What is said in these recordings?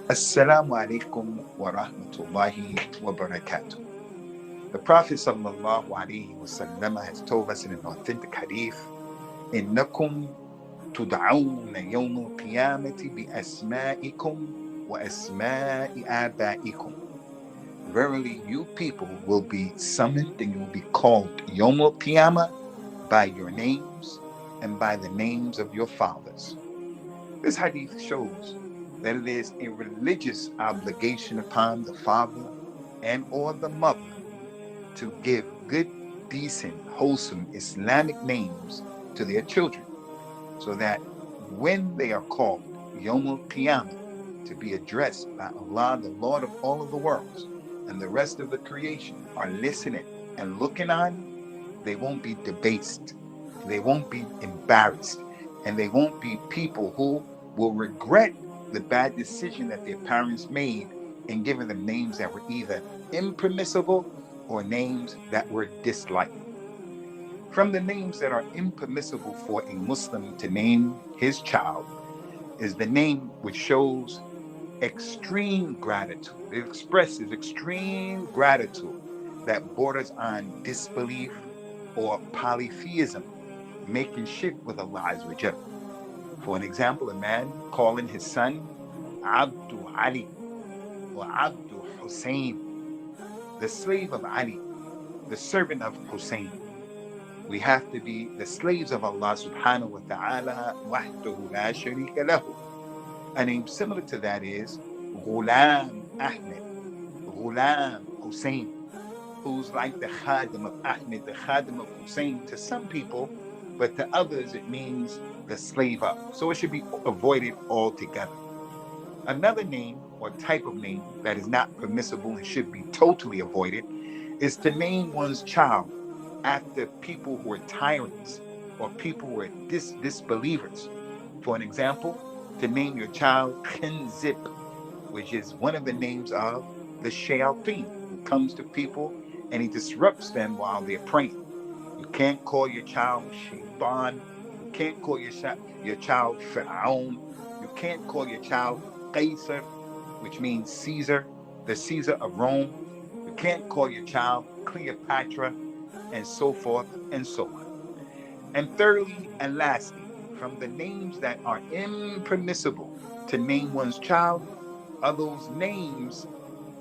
Assalamu alaikum wa rahmatullahi wa barakatuh. The Prophet sallallahu alaihi wasallam has told us in an authentic hadith, إنكم تدعون يوم القيامة بأسمائكم وأسماء آبائكم. Verily, you people will be summoned and you will be called Yawm al-Qiyamah by your names and by the names of your fathers. This hadith shows that it is a religious obligation upon the father and or the mother to give good, decent, wholesome Islamic names to their children, so that when they are called Yawm al-Qiyamah to be addressed by Allah, the Lord of all of the worlds, and the rest of the creation are listening and looking on, they won't be debased, they won't be embarrassed, and they won't be people who will regret the bad decision that their parents made in giving them names that were either impermissible or names that were disliked. From the names that are impermissible for a Muslim to name his child is the name which shows extreme gratitude. It expresses extreme gratitude that borders on disbelief or polytheism, making shirk with Allah Azza wa Jalla. For an example, a man calling his son Abdu Ali or Abdu Hussein, the slave of Ali, the servant of Hussein. We have to be the slaves of Allah subhanahu wa ta'ala wahdahu la sharika lahu. A name similar to that is Ghulam Ahmed, Ghulam Hussein, who's like the Khadim of Ahmed, the Khadim of Hussein to some people, but to others it means the slave of. So it should be avoided altogether. Another name or type of name that is not permissible and should be totally avoided is to name one's child after people who are tyrants or people who are disbelievers. For an example, to name your child Khinzib, which is one of the names of the Shayateen, who comes to people and he disrupts them while they're praying. You can't call your child Shaitan. You can't call your child Fir'aun. You can't call your child Caesar, which means Caesar, the Caesar of Rome. You can't call your child Cleopatra, and so forth and so on. And thirdly and lastly, from the names that are impermissible to name one's child are those names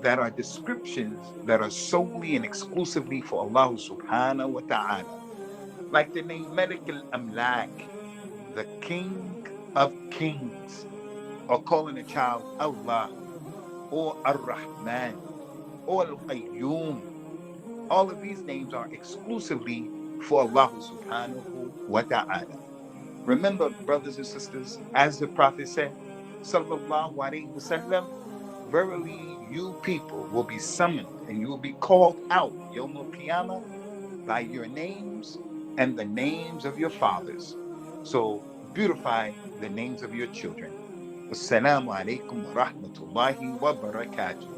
that are descriptions that are solely and exclusively for Allah subhanahu wa ta'ala. Like the name Malik al-Amlak, the King of Kings, or calling a child Allah, or Al-Rahmah, or Al-Qayyum. All of these names are exclusively for Allah subhanahu wa ta'ala. Remember, brothers and sisters, as the Prophet said, sallallahu alaihi wasallam, verily you people will be summoned and you will be called out Yawm al-Qiyamah by your names and the names of your fathers. So beautify the names of your children. Wassalamu alaikum wa rahmatullahi wa barakatuh.